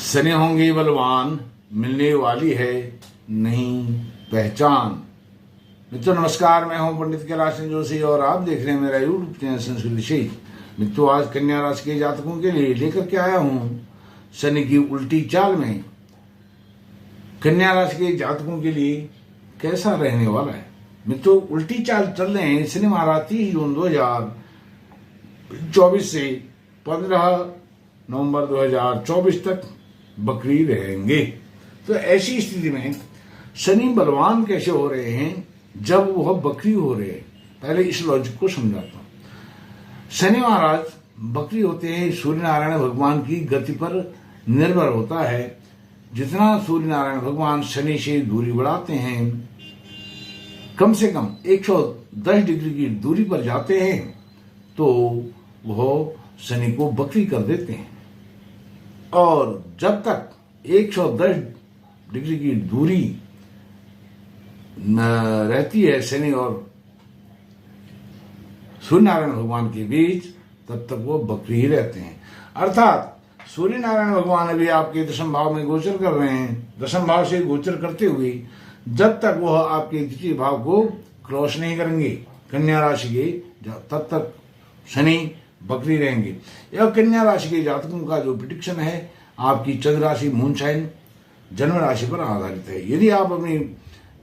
शनि होंगे बलवान, मिलने वाली है नई पहचान। मित्रों नमस्कार, मैं हूं पंडित कैलाश जोशी और आप देख रहे हैं मेरा यूट्यूब चैनल संस्कृत विषय। मित्रों आज कन्या राशि के जातकों के लिए लेकर के आया हूं शनि की उल्टी चाल में कन्या राशि के जातकों के लिए कैसा रहने वाला है। मित्रों उल्टी चाल चल रहे हैं शनि महाराज 30 जून 2024 से 15 नवंबर 2024 तक बकरी रहेंगे। तो ऐसी स्थिति में शनि बलवान कैसे हो रहे हैं जब वह बकरी हो रहे हैं। पहले इस लॉजिक को समझाता हूं। शनि महाराज बकरी होते हैं, सूर्य नारायण भगवान की गति पर निर्भर होता है। जितना सूर्य नारायण भगवान शनि से दूरी बढ़ाते हैं, कम से कम 110 डिग्री की दूरी पर जाते हैं, तो वह शनि को बकरी कर देते हैं। और जब तक 110 डिग्री की दूरी रहती है शनि और सूर्य नारायण भगवान के बीच, तब तक वो बकरी ही रहते हैं। अर्थात सूर्य नारायण भगवान अभी आपके दशम भाव में गोचर कर रहे हैं। दशम भाव से गोचर करते हुए जब तक वह आपके द्वितीय भाव को क्रॉस नहीं करेंगे कन्या राशि के, तब तक शनि बकरी रहेंगे। यह कन्या राशि के जातकों का जो प्रेडिक्शन है आपकी चंद्र राशि मून साइन जन्म राशि पर आधारित है। यदि आप अपनी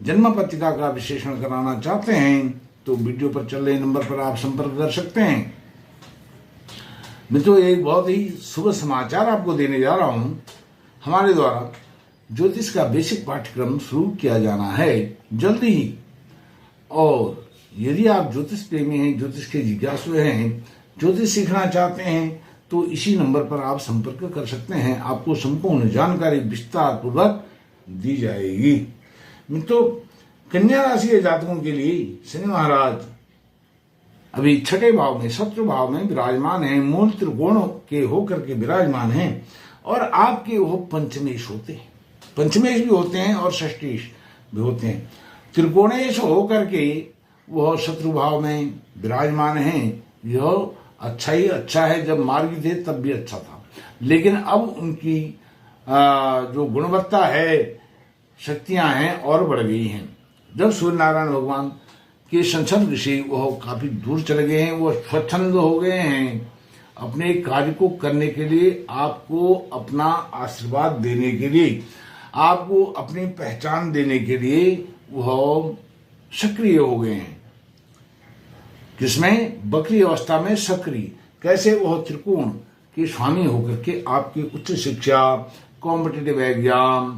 जन्म पत्रिका का विश्लेषण कराना चाहते हैं तो वीडियो पर चल रहे नंबर पर आप संपर्क कर सकते हैं। मित्रों एक बहुत ही शुभ समाचार आपको देने जा रहा हूं। हमारे द्वारा ज्योतिष का बेसिक पाठ्यक्रम शुरू किया जाना है जल्दी ही। और यदि आप ज्योतिष प्रेमी हैं, ज्योतिष के जिज्ञासु हैं, ज्योतिष सीखना चाहते हैं, तो इसी नंबर पर आप संपर्क कर सकते हैं। आपको संपूर्ण जानकारी विस्तार पूर्वक दी जाएगी। मित्रों कन्या राशि के जातकों के लिए शनि महाराज अभी छठे भाव में, शत्रु भाव में विराजमान है। मूल त्रिकोण के होकर के विराजमान हैं और आपके वो पंचमेश होते हैं। पंचमेश भी होते हैं और षष्ठेश भी होते हैं। त्रिकोणेश होकर के वह शत्रु भाव में विराजमान हैं। यह अच्छा ही अच्छा है। जब मार्गी थे तब भी अच्छा था, लेकिन अब उनकी जो गुणवत्ता है, शक्तियां हैं और बढ़ गई हैं। जब सूर्य नारायण भगवान के संसद ऋषि वह काफी दूर चले गए हैं, वो स्वच्छंद हो गए हैं अपने कार्य को करने के लिए, आपको अपना आशीर्वाद देने के लिए, आपको अपनी पहचान देने के लिए वह सक्रिय हो गए हैं। किसमें? बकरी अवस्था में सक्रिय। कैसे? वह त्रिकोण के स्वामी होकर के आपकी उच्च शिक्षा, कॉम्पिटिटिव एग्जाम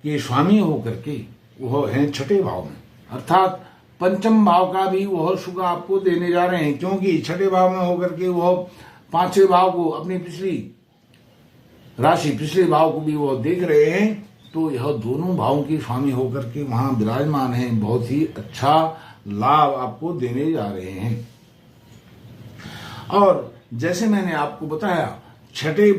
के स्वामी होकर के वह हैं छठे भाव में। अर्थात पंचम भाव का भी वह सुख आपको देने जा रहे हैं, क्योंकि छठे भाव में होकर के वह पांचवें भाव को, अपनी पिछली राशि, पिछले भाव को भी वह देख रहे हैं। तो यह दोनों भावों के स्वामी होकर के वहां विराजमान हैं। बहुत ही अच्छा लाभ आपको देने जा रहे हैं। और जैसे मैंने आपको बताया, छठे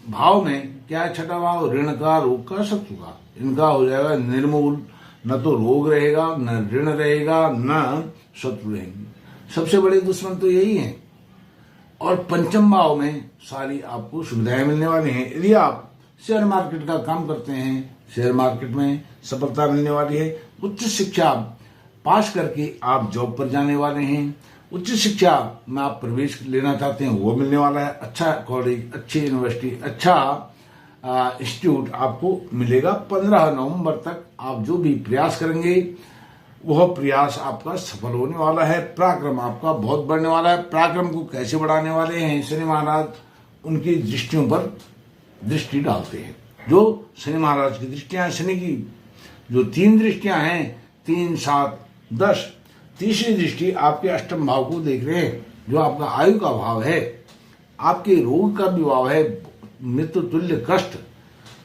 भाव में क्या, छठा भाव ऋण का, रोग का, शत्रु का, इनका हो जाएगा निर्मूल। न तो रोग रहेगा, न ऋण रहेगा, न शत्रु रहेंगे। सबसे बड़े दुश्मन तो यही है। और पंचम भाव में सारी आपको सुविधाएं मिलने वाली हैं। यदि आप शेयर मार्केट का काम करते हैं, शेयर मार्केट में सफलता मिलने वाली है। उच्च शिक्षा पास करके आप जॉब पर जाने वाले हैं। उच्च शिक्षा में आप प्रवेश लेना चाहते हैं, वो मिलने वाला है। अच्छा कॉलेज, अच्छी यूनिवर्सिटी, अच्छा इंस्टीट्यूट आपको मिलेगा। 15 नवंबर तक आप जो भी प्रयास करेंगे वह प्रयास आपका सफल होने वाला है। पराक्रम आपका बहुत बढ़ने वाला है। पराक्रम को कैसे बढ़ाने वाले हैं? शनि महाराज उनकी दृष्टियों पर दृष्टि डालते हैं। जो शनि महाराज की दृष्टियां, शनि की जो 3 दृष्टियां हैं, 3, 7, 10, तीसरी दृष्टि आपके अष्टम भाव को देख रहे हैं, जो आपका आयु का भाव है, आपके रोग का भी भाव है। मृत्यु तुल्य कष्ट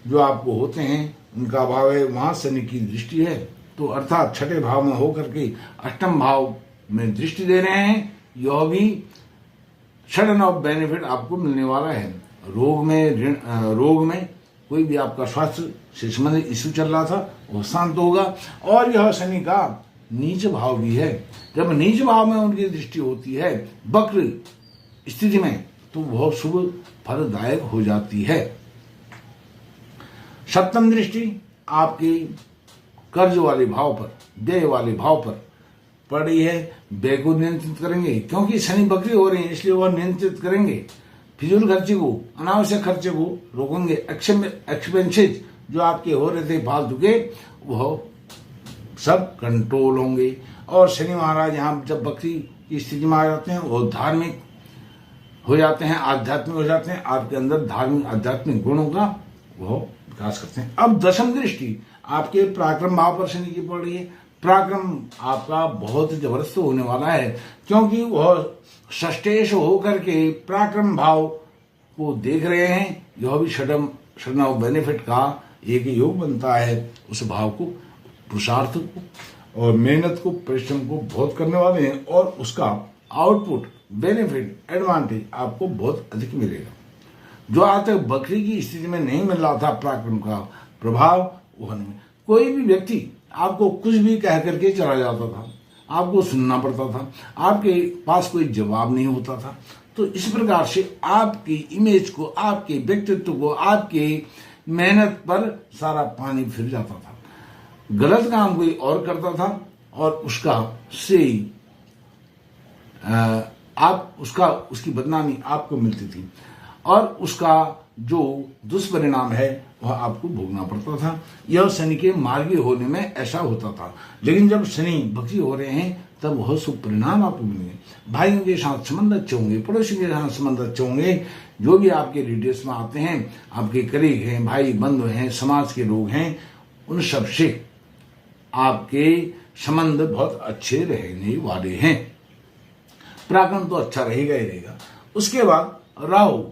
जो आपको होते हैं उनका भाव है, वहां शनि की दृष्टि है। तो अर्थात छठे भाव में होकर के अष्टम भाव में दृष्टि दे रहे हैं। यह भी सडन ऑफ बेनिफिट आपको मिलने वाला है। रोग में कोई भी आपका स्वास्थ्य से संबंधित इश्यू चल रहा था वो शांत होगा। और यह शनि का नीच भाव भी है। जब नीच भाव में उनकी दृष्टि होती है वक्र स्थिति में, तो वह शुभ फलदायक हो जाती है। सप्तम दृष्टि आपकी कर्ज वाले भाव पर, व्यय वाले भाव पर पड़ रही है। व्यय को नियंत्रित करेंगे, क्योंकि शनि बकरी हो रही है, इसलिए वह नियंत्रित करेंगे। फिजूल खर्चे को, अनावश्यक खर्चे को रोकेंगे। एक्सपेंसेज जो आपके हो रहे थे फालतू के, वह सब कंट्रोल होंगे। और शनि महाराज यहाँ जब बकरी की स्थिति में आ जाते हैं, वो धार्मिक हो जाते हैं, आध्यात्मिक हो जाते हैं। आपके अंदर धार्मिक आध्यात्मिक गुणों का वो विकास करते हैं। अब दशम दृष्टि आपके पराक्रम भाव पर शनि की पड़ रही है। पराक्रम आपका बहुत जबरदस्त होने वाला है, क्योंकि वह षष्ठेश होकर के पराक्रम भाव को देख रहे हैं। यह भी षड ऑफ बेनिफिट का एक योग बनता है। उस भाव को, पुरुषार्थ को और मेहनत को, परिश्रम को बहुत करने वाले हैं, और उसका आउटपुट, बेनिफिट, एडवांटेज आपको बहुत अधिक मिलेगा। जो आज तक बकरी की स्थिति में नहीं मिल रहा था पराक्रम का प्रभाव, वह नहीं। कोई भी व्यक्ति आपको कुछ भी कह करके चला जाता था, आपको सुनना पड़ता था, आपके पास कोई जवाब नहीं होता था। तो इस प्रकार से आपकी इमेज को, आपके व्यक्तित्व को, आपके मेहनत पर सारा पानी फिर जाता था। गलत काम कोई और करता था और उसका से उसकी बदनामी आपको मिलती थी, और उसका जो दुष्परिणाम है वह आपको भोगना पड़ता था। यह शनि के मार्गी होने में ऐसा होता था। लेकिन जब शनि बकरी हो रहे हैं, तब वह शुभ परिणाम आपको मिलेंगे। भाइयों के साथ संबंध अच्छे होंगे, पड़ोसी के साथ संबंध अच्छे होंगे। जो भी आपके रेडियस में आते हैं, आपके करीब हैं, भाई बंधु हैं, समाज के लोग हैं, उन सबसे आपके संबंध बहुत अच्छे रहने वाले हैं। पराक्रम तो अच्छा रहेगा ही रहेगा। उसके बाद राहु,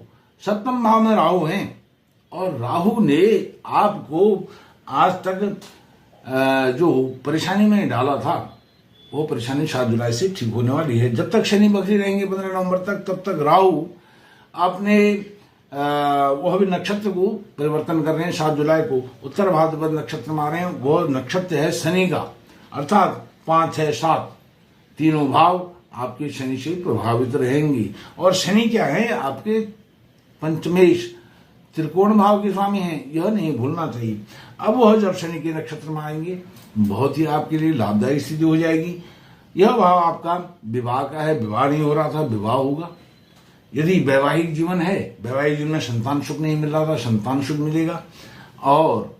सप्तम भाव में राहु हैं, और राहु ने आपको आज तक जो परेशानी में डाला था, वो परेशानी 7 जुलाई से ठीक होने वाली है। जब तक शनि बकरी रहेंगे 15 नवंबर तक, तब तक राहु अपने वह भी नक्षत्र को परिवर्तन कर रहे हैं। 7 जुलाई को उत्तर भाद्रपद नक्षत्र में आ रहे हैं। वो नक्षत्र है शनि का, अर्थात 5, 6, 7 तीनों भाव आपके शनि से प्रभावित रहेंगी। और शनि क्या है? आपके पंचमेश त्रिकोण भाव के स्वामी हैं, यह नहीं भूलना चाहिए। अब वह जब शनि के नक्षत्र में आएंगे, बहुत ही आपके लिए लाभदायी स्थिति हो जाएगी। यह भाव आपका विवाह का है, विवाह नहीं हो रहा था, विवाह होगा। यदि वैवाहिक जीवन है, वैवाहिक जीवन में संतान सुख नहीं मिल रहा था, संतान सुख मिलेगा। और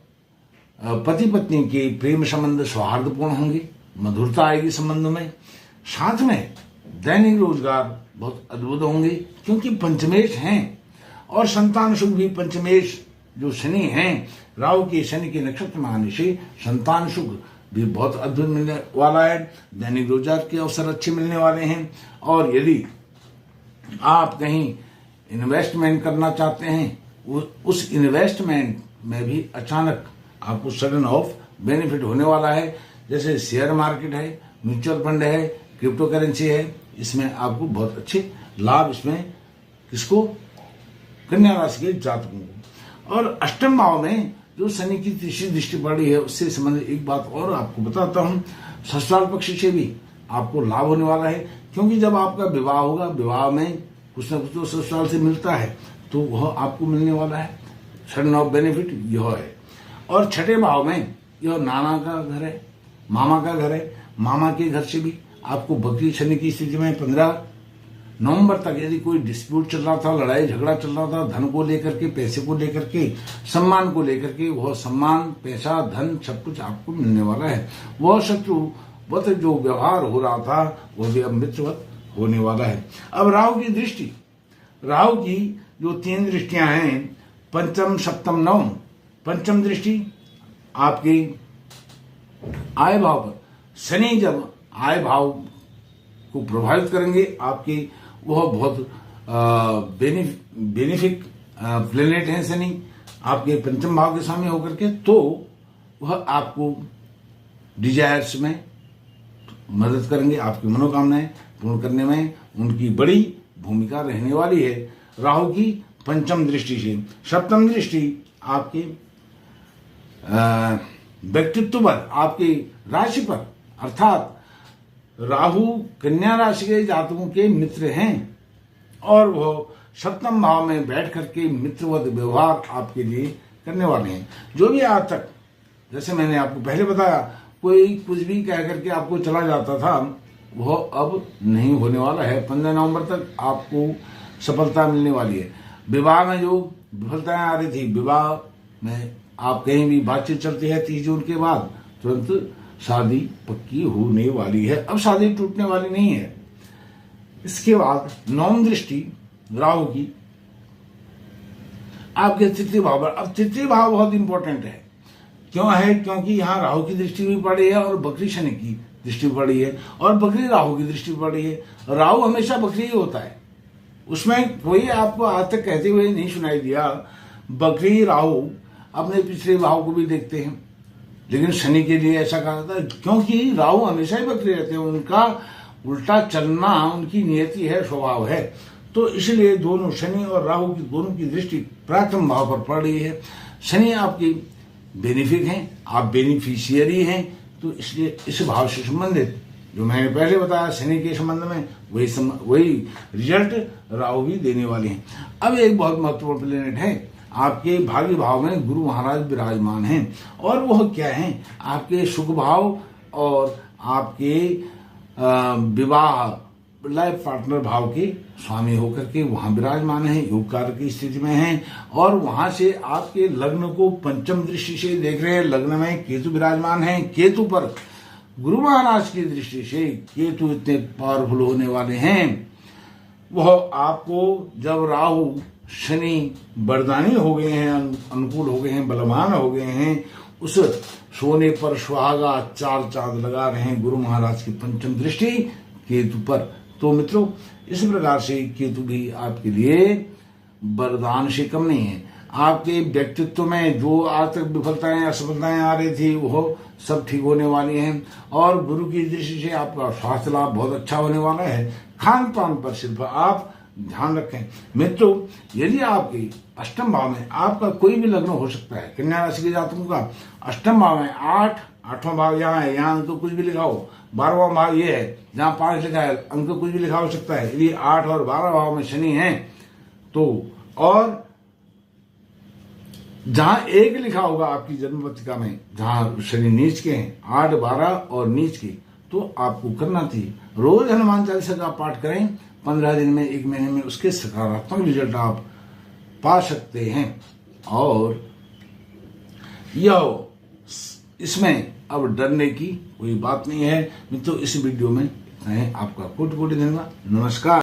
पति पत्नी के प्रेम संबंध सौहार्दपूर्ण होंगे, मधुरता आएगी संबंधों में। साथ में दैनिक रोजगार बहुत अद्भुत होंगे, क्योंकि पंचमेश हैं, और संतान सुख भी पंचमेश जो शनि हैं, राहु के शनि के नक्षत्र में आने से संतान सुख भी बहुत अद्भुत मिलने वाला है। दैनिक रोजगार के अवसर अच्छे मिलने वाले हैं। और यदि आप कहीं इन्वेस्टमेंट करना चाहते हैं, उस इन्वेस्टमेंट में भी अचानक आपको सडन ऑफ बेनिफिट होने वाला है। जैसे शेयर मार्केट है, म्यूचुअल फंड है, क्रिप्टो करेंसी है, इसमें आपको बहुत अच्छे लाभ, इसमें किसको? कन्या राशि के जातकों को। और अष्टम भाव में जो शनि की तीसरी दृष्टि पड़ी है, उससे संबंधित एक बात और आपको बताता हूं। ससुराल पक्ष से भी आपको लाभ होने वाला है, क्योंकि जब आपका विवाह होगा, विवाह में कुछ न कुछ तो ससुराल से मिलता है, तो वह आपको मिलने वाला है। सडन ऑफ बेनिफिट यह है। और छठे भाव में यह नाना का घर है, मामा का घर है। मामा के घर से भी आपको बकरी शनि की स्थिति में 15 नवंबर तक यदि कोई डिस्प्यूट चल रहा था, लड़ाई झगड़ा चल रहा था, धन को लेकर के, पैसे को लेकर के, सम्मान को लेकर के, वह सम्मान, पैसा, धन सब कुछ आपको मिलने वाला है। वह शत्रुवत जो व्यवहार हो रहा था, वह भी अब मित्रवत होने वाला है। अब राहु की दृष्टि, राहु की जो 3 दृष्टियां हैं, पंचम, सप्तम, नवम। पंचम दृष्टि आपकी आय भाव पर। शनि जब आय भाव को प्रभावित करेंगे, आपकी वह बहुत बेनिफिक प्लेनेट है शनि, आपके पंचम भाव के सामने होकर के, तो वह आपको डिजायर्स में मदद करेंगे, आपकी मनोकामनाएं पूर्ण करने में उनकी बड़ी भूमिका रहने वाली है। राहु की पंचम दृष्टि से। सप्तम दृष्टि आपके व्यक्तित्व पर, आपकी राशि पर, अर्थात राहु कन्या राशि के जातकों के मित्र हैं, और वो सप्तम भाव में बैठ करके मित्रवत व्यवहार आपके लिए करने वाले हैं। जो भी आज तक, जैसे मैंने आपको पहले बताया, कोई कुछ भी कह करके आपको चला जाता था, वो अब नहीं होने वाला है। 15 नवंबर तक आपको सफलता मिलने वाली है। विवाह में जो विफलताएं आ रही थी, विवाह में आप कहीं भी बातचीत चलती है 30 जून के बाद तुरंत शादी पक्की होने वाली है। अब शादी टूटने वाली नहीं है। इसके बाद नवम दृष्टि राहु की आपके तृतीय भाव पर। अब तृतीय भाव बहुत इंपॉर्टेंट है। क्यों है? क्योंकि यहाँ राहु की दृष्टि भी पड़ी है और बकरी शनि की दृष्टि पड़ी है और बकरी राहु की दृष्टि पड़ी है। राहु हमेशा बकरी ही होता है, उसमें कोई आपको आज तक कहते हुए नहीं सुनाई दिया। बकरी राहु अपने पिछले भाव को भी देखते हैं, लेकिन शनि के लिए ऐसा कहा था क्योंकि राहु हमेशा ही बकरी रहते हैं, उनका उल्टा चलना उनकी नियति है, स्वभाव है। तो इसलिए दोनों शनि और राहु की दोनों की दृष्टि प्रथम भाव पर पड़ रही है। शनि आपकी बेनिफिक हैं, आप बेनिफिशियरी हैं, तो इसलिए इस भाव से संबंधित जो मैंने पहले बताया शनि के संबंध में वही रिजल्ट राहु भी देने वाले हैं। अब एक बहुत महत्वपूर्ण प्लेनेट है, आपके भाग्य भाव में गुरु महाराज विराजमान हैं और वह क्या है? आपके सुख भाव और आपके विवाह लाइफ पार्टनर भाव के स्वामी होकर के वहां विराजमान है, योग कार्य की स्थिति में हैं और वहां से आपके लग्न को पंचम दृष्टि से देख रहे हैं। लग्न में केतु विराजमान है, केतु पर गुरु महाराज की दृष्टि से केतु इतने पावरफुल होने वाले हैं, वह आपको जब राहु शनि वरदानी हो गए हैं, अनुकूल हो गए हैं, बलवान हो गए हैं, उस सोने पर सुहागा 4 चांद लगा रहे हैं गुरु महाराज की पंचम दृष्टि केतु पर। तो मित्रों, इस प्रकार से केतु भी आपके लिए वरदान से कम नहीं है। आपके व्यक्तित्व में जो आज तक विफलताएं असफलताएं आ रही थी वो सब ठीक होने वाली हैं और गुरु की दृष्टि से आपका स्वास्थ्य लाभ बहुत अच्छा होने वाला है। खान पान पर सिर्फ आप ध्यान रखें। मित्रों, यदि आपके अष्टम भाव में आपका कोई भी लग्न हो सकता है, कन्या राशि के जातकों का अष्टम भाव में 8वां भाव यहाँ है, यहाँ अंक कुछ भी लिखा हो, 12वां भाव ये है जहाँ 5 लिखा है, अंक कुछ भी लिखा हो सकता है। यदि 8 और 12 भाव में शनि है तो, और जहां 1 लिखा होगा आपकी जन्म पत्रिका में, जहां शनि नीच के हैं 8, 12 और नीच के, तो आपको करना चाहिए रोज हनुमान चालीसा का पाठ करें। 15 दिन में, 1 महीने में उसके सकारात्मक रिजल्ट आप पा सकते हैं। और यह इसमें अब डरने की कोई बात नहीं है मित्रों। इस वीडियो में इतना है। आपका कोटि कोटि धन्यवाद। नमस्कार।